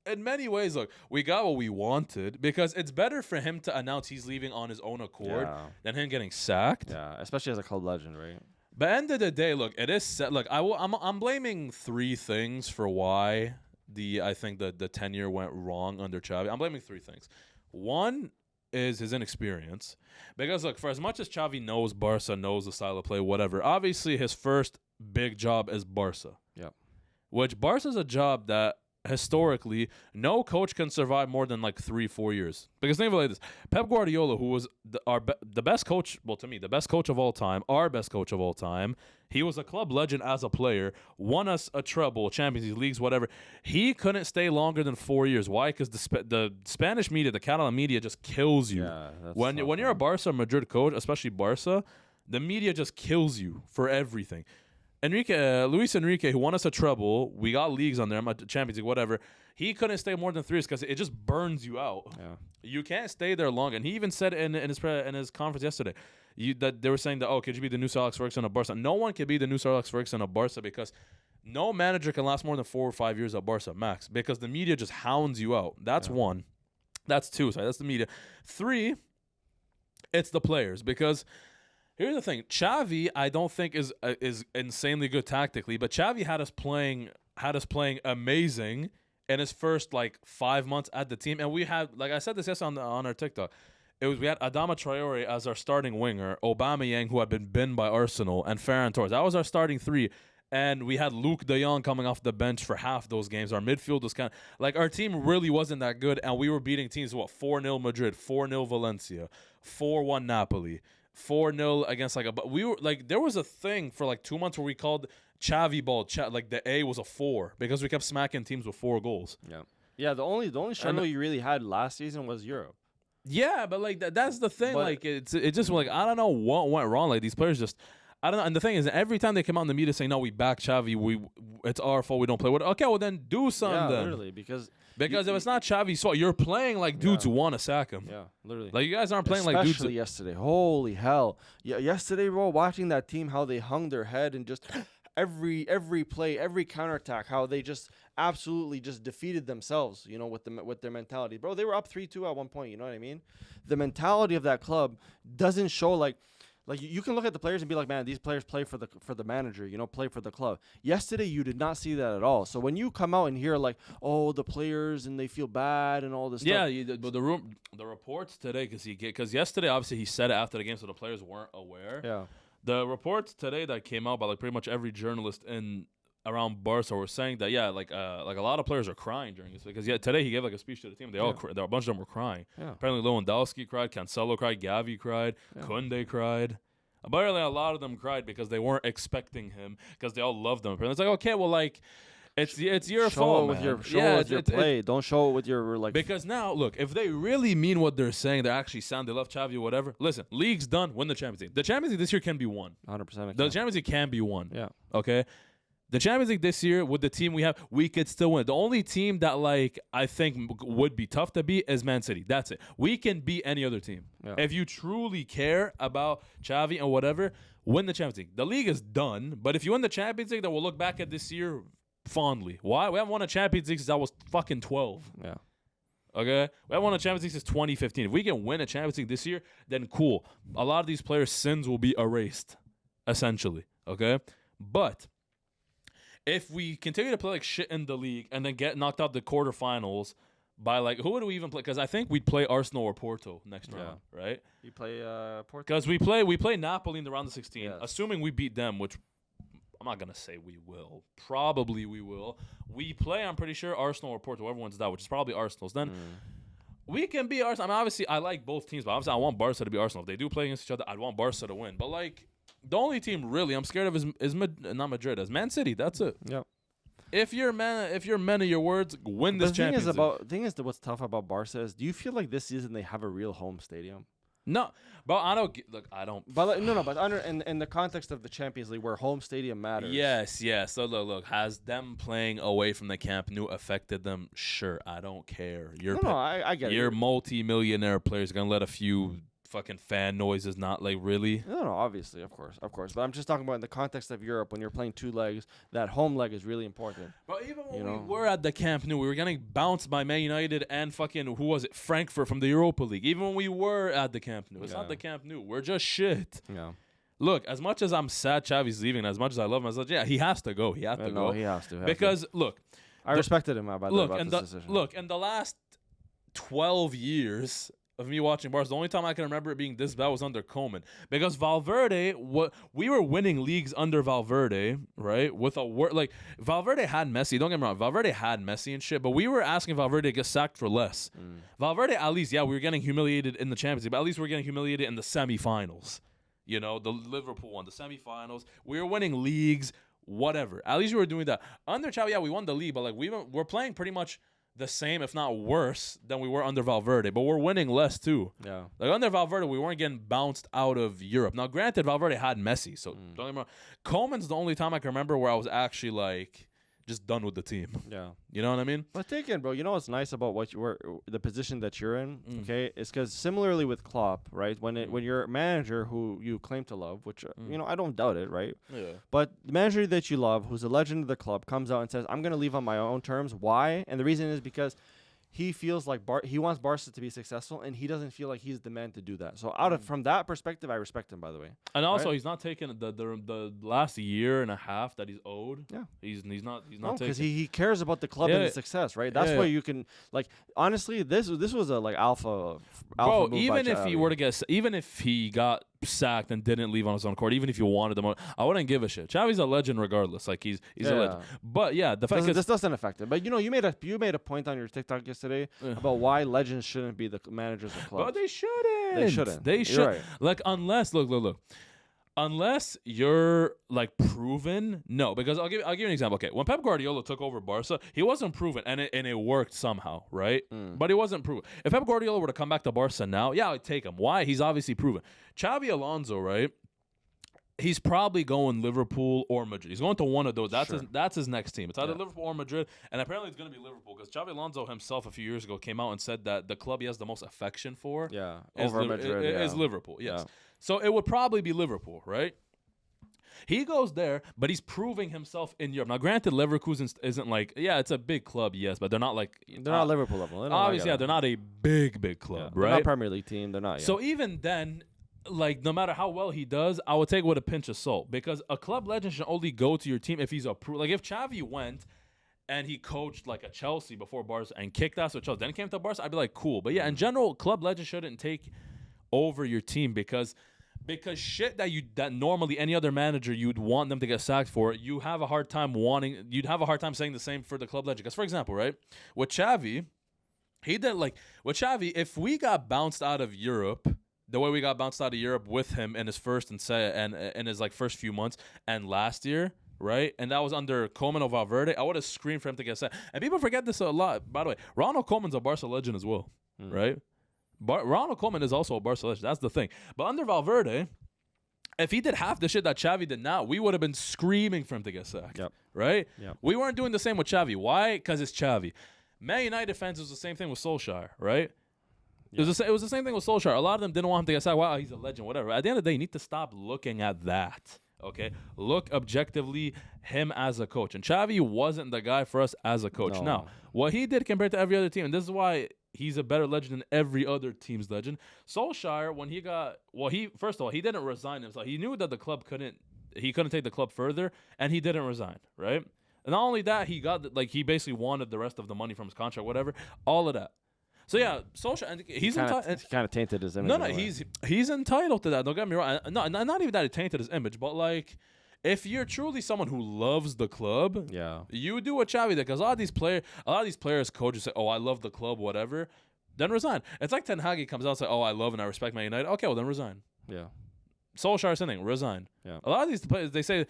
in many ways, look, we got what we wanted because it's better for him to announce he's leaving on his own accord than him getting sacked. Yeah, especially as a club legend, right? But end of the day, look, it is set. Look, I'm blaming three things for why I think the tenure went wrong under Xavi. I'm blaming three things. One is his inexperience. Because, look, for as much as Xavi knows Barca, knows the style of play, whatever, obviously his first big job is Barca. Yeah. Which Barca's a job that historically no coach can survive more than like 3-4 years. Because think of it like this. Pep Guardiola, who was the best coach, well, to me, the best coach of all time, our best coach of all time, he was a club legend as a player, won us a treble, Champions League, leagues, whatever. He couldn't stay longer than 4 years. Why? Because the Spanish media, the Catalan media just kills you. Yeah, that's when you're a Barca Madrid coach, especially Barca, the media just kills you for everything. Luis Enrique, who won us a treble, we got leagues on there, Champions League, whatever. He couldn't stay more than 3 years because it just burns you out. Yeah. You can't stay there long. And he even said in his conference yesterday that they were saying that, could you be the new Sir Alex Ferguson of Barca? No one can be the new Sir Alex Ferguson of Barca because no manager can last more than 4 or 5 years at Barca, max, because the media just hounds you out. That's one. That's two. Sorry, that's the media. 3, it's the players because – here's the thing. Xavi, I don't think is insanely good tactically, but Xavi had us playing amazing in his first 5 months at the team, and we had, like I said this yesterday on our TikTok, we had Adama Traore as our starting winger, Aubameyang, who had been binned by Arsenal, and Ferran Torres. That was our starting 3. And we had Luke de Jong coming off the bench for half those games. Our midfield was kind of our team really wasn't that good, and we were beating teams 4-0 Madrid, 4-0 Valencia, 4-1 Napoli. 4-0 against but we were there was a thing for 2 months where we called Xavi ball the A was a 4 because we kept smacking teams with 4 goals. Yeah. The only struggle you really had last season was Europe. Yeah, but that's the thing. But it just I don't know what went wrong. These players just I don't know. And the thing is, every time they come out in the media saying, "No, we back Xavi. It's our fault. We don't play." Okay, well then do something. Yeah, then. literally because if it's not Xavi's fault, you're playing dudes who want to sack him. Yeah, literally. You guys aren't playing Especially dudes. Yesterday. Holy hell! Yeah, yesterday, bro. Watching that team, how they hung their head and just every play, every counterattack, how they just absolutely just defeated themselves. With their mentality, bro. They were up 3-2 at one point. You know what I mean? The mentality of that club doesn't show you can look at the players and be like, man, these players play for the manager, play for the club. Yesterday, you did not see that at all. So when you come out and hear the players and they feel bad and all this stuff. Yeah, but the reports today, because yesterday, obviously, he said it after the game, so the players weren't aware. Yeah. The reports today that came out by pretty much every journalist around Barca were saying that a lot of players are crying during this because today he gave a speech to the team. They all a bunch of them were crying. Yeah. Apparently Lewandowski cried, Cancelo cried, Gavi cried, Koundé cried. Apparently a lot of them cried because they weren't expecting him because they all loved him. Apparently it's okay, well it's your fault. With your play. Don't show it with your because now look, if they really mean what they're saying, they're actually sound. They love Xavi or whatever. Listen, league's done. Win the Champions League. The Champions League this year can be won. 100%. The Champions League can be won. Yeah. Okay. The Champions League this year, with the team we have, we could still win. The only team that I think would be tough to beat is Man City. That's it. We can beat any other team. Yeah. If you truly care about Xavi and whatever, win the Champions League. The league is done, but if you win the Champions League, then we'll look back at this year fondly. Why? We haven't won a Champions League since I was fucking 12. Yeah. Okay? We haven't won a Champions League since 2015. If we can win a Champions League this year, then cool. A lot of these players' sins will be erased, essentially. Okay? But if we continue to play shit in the league and then get knocked out the quarterfinals by who would we even play? Because I think we'd play Arsenal or Porto next round, right? You play Porto? Because we play Napoli in the round of 16, yes. Assuming we beat them, which I'm not gonna say we will. Probably we will. We play, I'm pretty sure, Arsenal or Porto, whoever wins that, which is probably Arsenal's. Then we can be Arsenal. I mean, obviously, I like both teams, but obviously, I want Barca to be Arsenal. If they do play against each other, I'd want Barca to win. But the only team really I'm scared of is not Madrid, is Man City. That's it. Yep. If you're men of your words, win this Champions League. The thing is what's tough about Barca is, do you feel like this season they have a real home stadium? No, but I don't look. I don't. But no. But in the context of the Champions League, where home stadium matters. Yes. So look. Has them playing away from the Camp Nou affected them? Sure, I don't care. I get it. Your multi-millionaire players gonna let a few fucking fan noise is not like really. No, obviously, of course. But I'm just talking about in the context of Europe when you're playing two legs. That home leg is really important. But even when we were at the Camp Nou, we were getting bounced by Man United and fucking who was it, Frankfurt from the Europa League. Even when we were at the Camp Nou, it's not the Camp Nou. We're just shit. Yeah. Look, as much as I'm sad Xavi's leaving, and as much as I love him, I was like, yeah, he has to go. He has to go. He has to. Because look, I respected him about this decision. Look, in the last 12 years of me watching Barca, the only time I can remember it being this bad was under Koeman. Because Valverde, we were winning leagues under Valverde, right? With Valverde had Messi. Don't get me wrong, Valverde had Messi and shit, but we were asking Valverde to get sacked for less. Valverde, at least, we were getting humiliated in the Champions League, but at least we were getting humiliated in the semifinals. You know, the Liverpool one, the semifinals. We were winning leagues, whatever. At least we were doing that. Under Xavi, we won the league, but like we're playing pretty much the same, if not worse, than we were under Valverde. But we're winning less too. Yeah. Like under Valverde, we weren't getting bounced out of Europe. Now, granted, Valverde had Messi, so don't get me wrong. Koeman's the only time I can remember where I was actually like just done with the team. Yeah. You know what I mean? But take it, bro. You know what's nice about the position that you're in, okay? It's because similarly with Klopp, right? When you're a manager who you claim to love, which, I don't doubt it, right? Yeah. But the manager that you love, who's a legend of the club, comes out and says, I'm going to leave on my own terms. Why? And the reason is because he feels like he wants Barca to be successful, and he doesn't feel like he's the man to do that. So from that perspective, I respect him, by the way. And also, he's not taking the last year and a half that he's owed. Yeah, he's not because taking. he cares about the club and the success, right? That's why you can honestly, this was a alpha. Bro, move even by if he Xavi. were to get, even if he got sacked and didn't leave on his own accord, even if you wanted him, I wouldn't give a shit. Xavi's a legend regardless. Like he's a legend. But yeah, the fact is this doesn't affect it. But you made a point on your TikTok yesterday about why legends shouldn't be the managers of clubs. But they shouldn't. They should. Right. Like unless look. Unless you're like proven, no. Because I'll give you an example. Okay, when Pep Guardiola took over Barca, he wasn't proven, and it worked somehow, right? But he wasn't proven. If Pep Guardiola were to come back to Barca now, I'd take him. Why? He's obviously proven. Xavi Alonso, right? He's probably going Liverpool or Madrid. He's going to one of those. That's his next team. It's either Liverpool or Madrid, and apparently it's going to be Liverpool because Xavi Alonso himself a few years ago came out and said that the club he has the most affection for over Madrid is Liverpool. Yes. Yeah. So it would probably be Liverpool, right? He goes there, but he's proving himself in Europe. Now, granted, Leverkusen isn't like, it's a big club, yes, but they're not like... They're not Liverpool level. Obviously, they're not a big club, right? They're not Premier League team. They're not. So even then, like, no matter how well he does, I would take it with a pinch of salt because a club legend should only go to your team if he's approved. Like, if Xavi went and he coached like a Chelsea before Barca and kicked ass with Chelsea, then he came to Barca, I'd be like, cool. But yeah, in general, club legend shouldn't take over your team because shit that normally any other manager you'd want them to get sacked for, you'd have a hard time saying the same for the club legend. Because for example, right, with Xavi, if we got bounced out of Europe the way we got bounced out of Europe with him in his first and in his like first few months and last year, right? And that was under Koeman or Valverde, I would have screamed for him to get sacked. And people forget this a lot. By the way, Ronald Koeman's a Barca legend as well, right? Ronald Koeman is also a Barca legend. That's the thing. But under Valverde, if he did half the shit that Xavi did now, we would have been screaming for him to get sacked, right? Yep. We weren't doing the same with Xavi. Why? Because it's Xavi. Man United fans, it was the same thing with Solskjaer, right? Yeah. It was the same thing with Solskjaer. A lot of them didn't want him to get sacked. Wow, he's a legend, whatever. At the end of the day, you need to stop looking at that, okay? Look objectively him as a coach. And Xavi wasn't the guy for us as a coach. No. Now, what he did compared to every other team, and this is why he's a better legend than every other team's legend. Solskjaer, when first of all, he didn't resign himself. He knew that the club couldn't take the club further, and he didn't resign, right? And not only that, he basically wanted the rest of the money from his contract, whatever, all of that. So yeah, Solskjaer, he's entitled. He kind of tainted his image. No, he's entitled to that. Don't get me wrong. No, not even that it tainted his image, but like, if you're truly someone who loves the club, you do what Xavi did. Because a lot of these players, coaches say, "Oh, I love the club, whatever." Then resign. It's like Ten Hag comes out and say, "Oh, I love and I respect Man United." Okay, well then resign. Yeah. Solskjaer same thing. Resign. Yeah. A lot of these players, they say.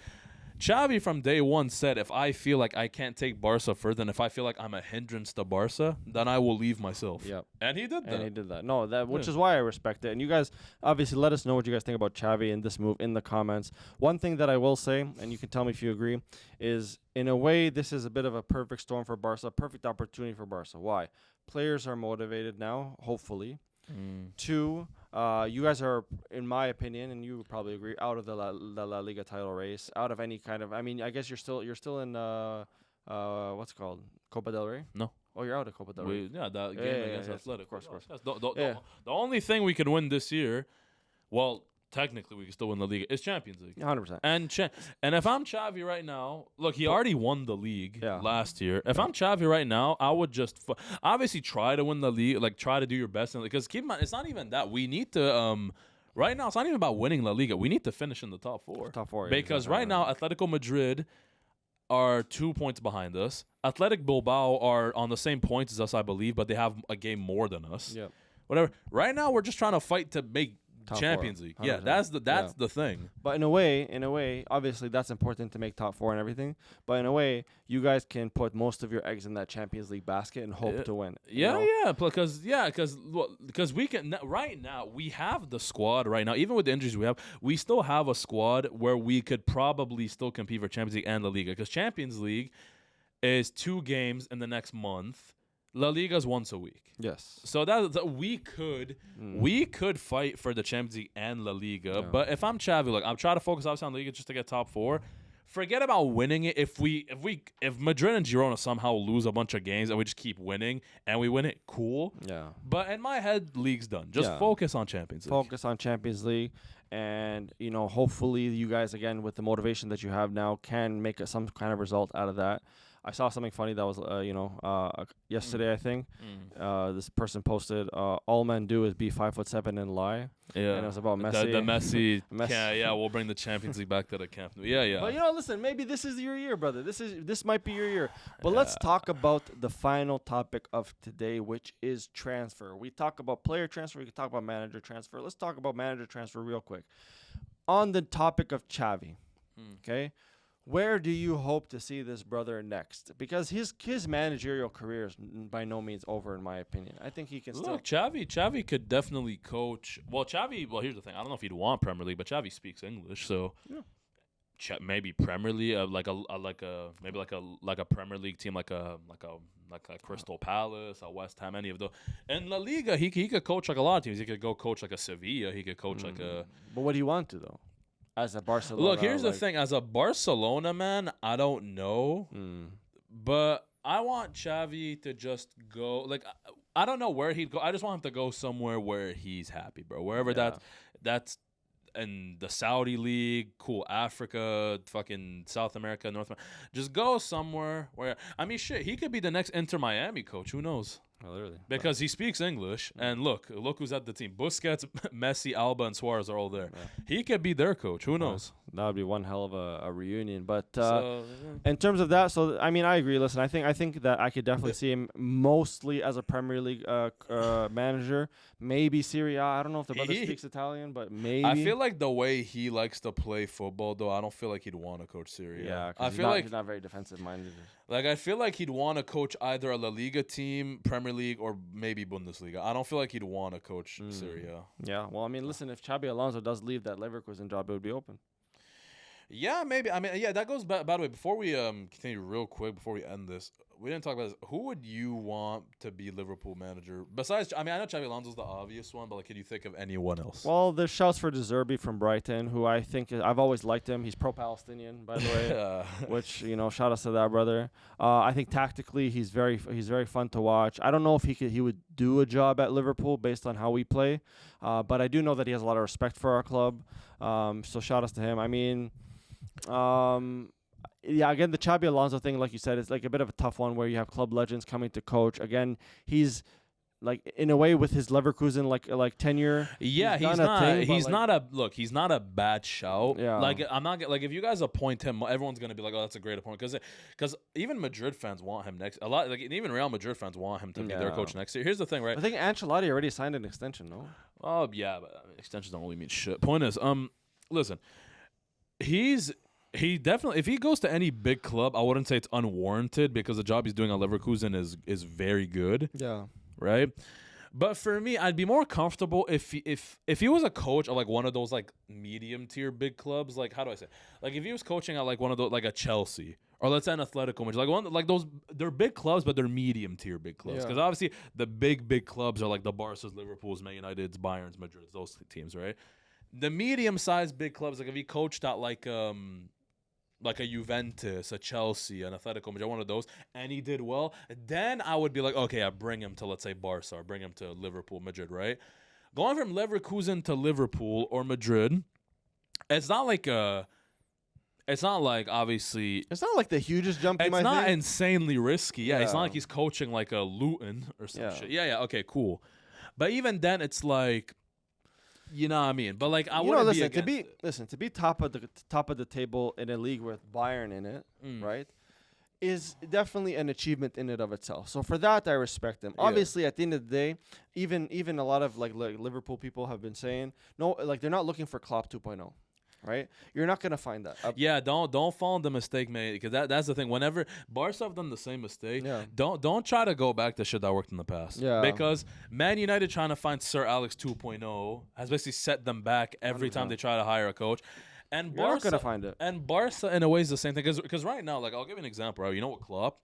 Xavi from day one said, if I feel like I can't take Barca further, and if I feel like I'm a hindrance to Barca, then I will leave myself. Yep. And he did that. No, which is why I respect it. And you guys, obviously, let us know what you guys think about Xavi and this move in the comments. One thing that I will say, and you can tell me if you agree, is in a way, this is a bit of a perfect storm for Barca, perfect opportunity for Barca. Why? Players are motivated now, hopefully. 2, You guys are, in my opinion, and you would probably agree, out of the La Liga title race. Out of any kind of, I mean, I guess you're still in what's it called, Copa del Rey? No. Oh, you're out of Copa del Rey. That game against Athletic. Of course. The only thing we could win this year, well, technically we can still win the league, is Champions League. 100%. And if I'm Xavi right now, look, he already won the league last year. If I'm Xavi right now, I would just obviously try to win the league, like try to do your best. Because keep in mind, it's not even that. We need to, right now, it's not even about winning La Liga. We need to finish in the top four. Because right now, Atletico Madrid are 2 points behind us. Athletic Bilbao are on the same points as us, I believe, but they have a game more than us. Yep. Whatever. Right now, we're just trying to fight to make Top Champions 4. League. Yeah, that's the thing. But in a way, obviously that's important to make top 4 and everything. But in a way, you guys can put most of your eggs in that Champions League basket and hope to win. Because we can right now. We have the squad right now. Even with the injuries we have, we still have a squad where we could probably still compete for Champions League and La Liga. Because Champions League is 2 games in the next month. La Liga's once a week. Yes. So that we could fight for the Champions League and La Liga. Yeah. But if I'm Xavi, look, I'm trying to focus obviously on La Liga just to get top 4. Forget about winning it. If Madrid and Girona somehow lose a bunch of games and we just keep winning and we win it, cool. Yeah. But in my head, league's done. Just focus on Champions League. Focus on Champions League. And, hopefully you guys, again, with the motivation that you have now, can make some kind of result out of that. I saw something funny that was, yesterday, I think. This person posted, all men do is be 5'7" and lie. Yeah. And it was about Messi. The Messi. We'll bring the Champions League back to the Camp Nou. Yeah. But, listen, maybe this is your year, brother. This might be your year. But let's talk about the final topic of today, which is transfer. We talk about player transfer. We can talk about manager transfer. Let's talk about manager transfer real quick. On the topic of Xavi, okay? Where do you hope to see this brother next? Because his managerial career is by no means over, in my opinion. I think he can still. Look, Xavi could definitely coach. Well, here's the thing. I don't know if he'd want Premier League, but Xavi speaks English, so maybe Premier League, like a Premier League team, like a Crystal Palace, a West Ham, any of those. And La Liga, he could coach like a lot of teams. He could go coach like a Sevilla. He could coach like a. But what do you want to though? As a Barcelona. Look, here's the thing. As a Barcelona man, I don't know. But I want Xavi to just go. Like, I don't know where he'd go. I just want him to go somewhere where he's happy, bro. Wherever that's in the Saudi League, cool, Africa, fucking South America, North America. Just go somewhere where, I mean, shit, he could be the next Inter Miami coach. Who knows? Oh, literally. Because he speaks English, and look who's at the team. Busquets, Messi, Alba, and Suarez are all there. Yeah. He could be their coach. Who knows? That would be one hell of a reunion. But in terms of that, so I mean, I agree. Listen, I think that I could definitely see him mostly as a Premier League manager. Maybe Serie A. I don't know if the brother speaks Italian, but maybe. I feel like the way he likes to play football, though, I don't feel like he'd want to coach Serie A. Yeah, I feel like he's not very defensive minded. Like, I feel like he'd want to coach either a La Liga team, Premier League, or maybe Bundesliga. I don't feel like he'd want to coach Serie A. Yeah, well, I mean, listen, if Xabi Alonso does leave that Leverkusen job, it would be open. Yeah, maybe. I mean, yeah, that goes by the way. Before we continue real quick, before we end this, we didn't talk about this. Who would you want to be Liverpool manager? Besides, I mean, I know Xabi Alonso's the obvious one, but like, can you think of anyone else? Well, there's shouts for De Zerbi from Brighton, who I think I've always liked him. He's pro-Palestinian, by the way, which shout out to that brother. I think tactically he's very fun to watch. I don't know if he would do a job at Liverpool based on how we play, but I do know that he has a lot of respect for our club. So shout outs to him. I mean. Yeah, again, the Xabi Alonso thing, like you said, is like a bit of a tough one where you have club legends coming to coach. Again, he's like in a way with his Leverkusen like tenure. Yeah, he's not a bad shout. Yeah, like I'm not like if you guys appoint him, everyone's gonna be like, oh, that's a great appointment because even Madrid fans want him next. A lot like even Real Madrid fans want him to be their coach next year. Here's the thing, right? I think Ancelotti already signed an extension. No. Oh yeah, but I mean, extensions don't really mean shit. Point is, listen. He definitely, if he goes to any big club, I wouldn't say it's unwarranted because the job he's doing at Leverkusen is very good. Yeah. Right? But for me, I'd be more comfortable if he was a coach of like one of those like medium tier big clubs. Like, how do I say? Like if he was coaching at like one of those like a Chelsea Or let's say an Atletico Madrid, like those, they're big clubs, but they're medium tier big clubs. Because obviously the big clubs are like the Barca's, Liverpool's, Man United's, Bayern's, Madrid's, those teams, right? The medium sized big clubs, like if he coached at like a Juventus, a Chelsea, an Atletico Madrid, one of those, and he did well, then I would be like, okay, I bring him to, let's say, Barca, or bring him to Liverpool, Madrid, right? Going from Leverkusen to Liverpool or Madrid, it's not like obviously. It's not like the hugest jump. It's not insanely risky. Yeah, it's not like he's coaching like a Luton or some shit. Yeah. Okay, cool. But even then, it's like, you know what I mean. But like, I wouldn't be against it. To be top of the table in a league with Bayern in it, right, is definitely an achievement in and of itself. So for that, I respect them. Obviously, at the end of the day, even a lot of like Liverpool people have been saying, no, like they're not looking for Klopp 2.0. Right, you're not gonna find that. Don't fall in the mistake, mate. Because that's the thing. Whenever Barca have done the same mistake, don't try to go back to shit that worked in the past. Yeah. Because Man United trying to find Sir Alex 2.0 has basically set them back every 100%. Time they try to hire a coach. And you're not gonna find it. And Barca in a way is the same thing. Because right now, like I'll give you an example. Right? You know what, Klopp?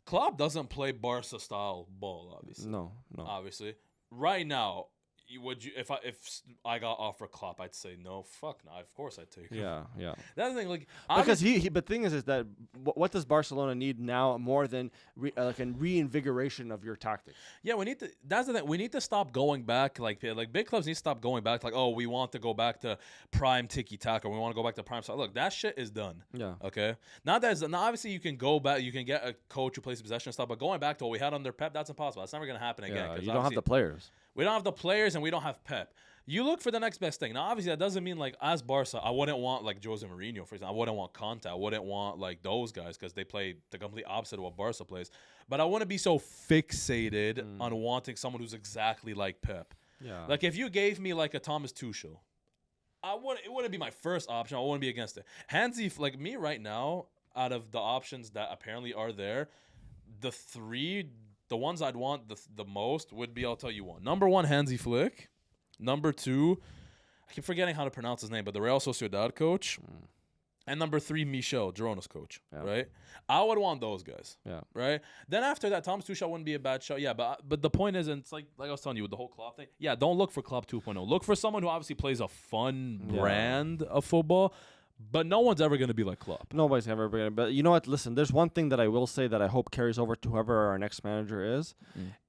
Klopp doesn't play Barca style ball. Obviously, no. Obviously, right now. If I got offered Klopp, I'd say no. Fuck no. Of course I'd take him. Yeah. That's the thing. Like because but the thing is that what does Barcelona need now more than like a reinvigoration of your tactics? Yeah, we need to. That's the thing. We need to stop going back. Like big clubs need to stop going back. Like, oh, we want to go back to prime tiki taka. We want to go back to prime style. Look, that shit is done. Yeah. Okay. Now obviously you can go back. You can get a coach who plays possession and stuff. But going back to what we had under Pep, that's impossible. That's never gonna happen again. Yeah, you don't have the players. We don't have the players, and we don't have Pep. You look for the next best thing. Now, obviously, that doesn't mean, like, as Barca, I wouldn't want, like, Jose Mourinho, for example. I wouldn't want Conte. I wouldn't want, like, those guys because they play the complete opposite of what Barca plays. But I wouldn't be so fixated on wanting someone who's exactly like Pep. Yeah. Like, if you gave me, like, a Thomas Tuchel, it wouldn't be my first option. I wouldn't be against it. Hansi, like, me right now, out of the options that apparently are there, the ones I'd want the most would be, I'll tell you one. Number one, Hansi Flick. Number two, I keep forgetting how to pronounce his name, but the Real Sociedad coach. And number three, Michel, Girona's coach, right? I would want those guys, right? Then after that, Thomas Tuchel wouldn't be a bad show. Yeah, but the point is, and it's like I was telling you with the whole Klopp thing, don't look for Klopp 2.0. Look for someone who obviously plays a fun brand of football, but no one's ever going to be like Klopp. Nobody's ever going to. But you know what? Listen, there's one thing that I will say that I hope carries over to whoever our next manager is.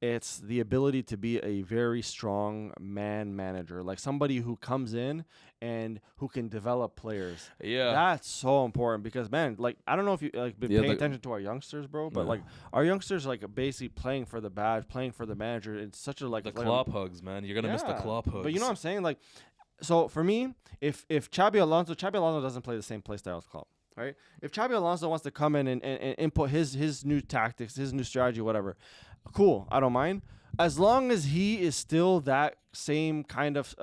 It's the ability to be a very strong manager, like somebody who comes in and who can develop players. Yeah, that's so important because, man, like I don't know if you like been paying attention to our youngsters, bro, but like our youngsters like basically playing for the badge, playing for the manager. It's such a like the Klopp hugs, man. You're gonna miss the Klopp hugs. But you know what I'm saying, like. So for me, if Xabi Alonso doesn't play the same play style as Klopp, right? If Xabi Alonso wants to come in and input his new tactics, his new strategy, whatever, cool, I don't mind. As long as he is still that same kind of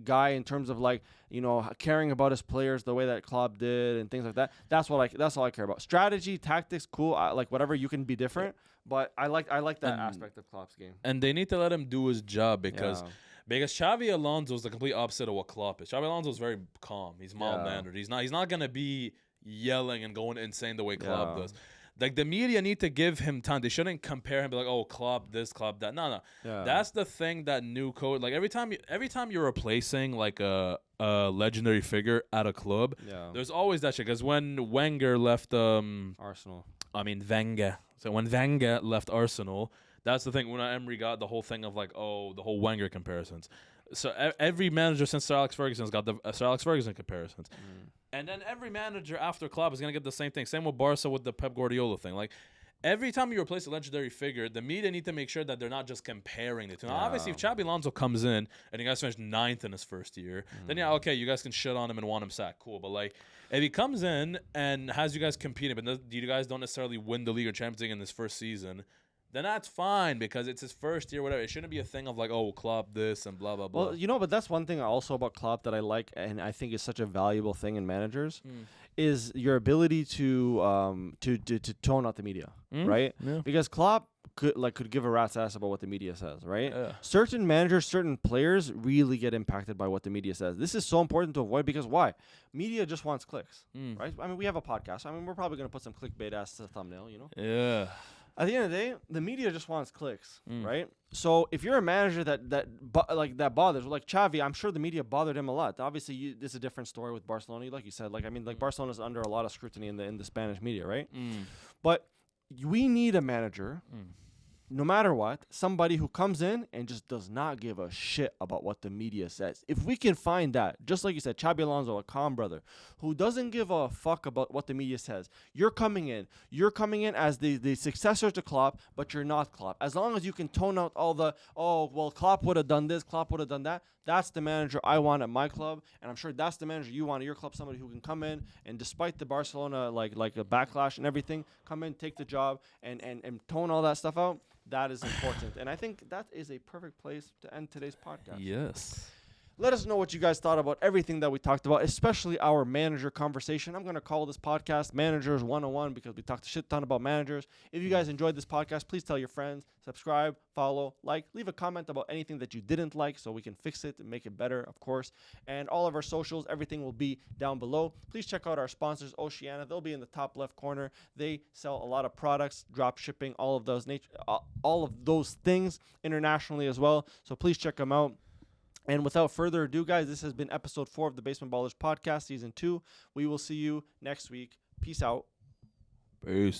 guy in terms of like, you know, caring about his players the way that Klopp did and things like that. That's all I care about. Strategy, tactics, cool. Like whatever, you can be different, but I like that aspect of Klopp's game. And they need to let him do his job because Xavi Alonso is the complete opposite of what Klopp is. Xavi Alonso is very calm. He's mild-mannered. He's not gonna be yelling and going insane the way Klopp does. Like the media need to give him time. They shouldn't compare him, be like, oh, Klopp this, Klopp that. No. Yeah. That's the thing that new coach. Like every time you're replacing like a legendary figure at a club, there's always that shit. Because when Wenger left Arsenal, Wenger. So when Wenger left Arsenal. That's the thing. When Emery got the whole thing of like, oh, the whole Wenger comparisons. So every manager since Sir Alex Ferguson's got the Sir Alex Ferguson comparisons. And then every manager after Klopp is going to get the same thing. Same with Barca with the Pep Guardiola thing. Like, every time you replace a legendary figure, the media need to make sure that they're not just comparing the two. Now, obviously, if Xabi Alonso comes in and you guys finish 9th in his first year, then okay, you guys can shit on him and want him sacked. Cool. But like, if he comes in and has you guys competing, but you guys don't necessarily win the league or Champions League in this first season, then that's fine because it's his first year, whatever. It shouldn't be a thing of like, oh, Klopp this and blah, blah, blah. Well, you know, but that's one thing also about Klopp that I like and I think is such a valuable thing in managers is your ability to tone out the media, right? Yeah. Because Klopp could give a rat's ass about what the media says, right? Yeah. Certain managers, certain players really get impacted by what the media says. This is so important to avoid because why? Media just wants clicks, right? I mean, we have a podcast. I mean, we're probably gonna put some clickbait ass to the thumbnail, you know? Yeah. At the end of the day, the media just wants clicks, right? So if you're a manager that bothers, like Xavi, I'm sure the media bothered him a lot. Obviously, it's a different story with Barcelona, like you said. Like I mean, like Barcelona's under a lot of scrutiny in the Spanish media, right? But we need a manager, no matter what, somebody who comes in and just does not give a shit about what the media says. If we can find that, just like you said, Xabi Alonso, a calm brother, who doesn't give a fuck about what the media says. You're coming in as the successor to Klopp, but you're not Klopp. As long as you can tone out all the, Klopp would have done this, Klopp would have done that, that's the manager I want at my club, and I'm sure that's the manager you want at your club, somebody who can come in and despite the Barcelona like a backlash and everything, come in, take the job, and tone all that stuff out. That is important. And I think that is a perfect place to end today's podcast. Yes. Let us know what you guys thought about everything that we talked about, especially our manager conversation. I'm going to call this podcast Managers 101 because we talked a shit ton about managers. If you guys enjoyed this podcast, please tell your friends, subscribe, follow, like, leave a comment about anything that you didn't like so we can fix it and make it better, of course. And all of our socials, everything will be down below. Please check out our sponsors, Oceania. They'll be in the top left corner. They sell a lot of products, drop shipping, all of those things internationally as well. So please check them out. And without further ado, guys, this has been episode 4 of the Basement Ballers podcast, season 2. We will see you next week. Peace out. Peace.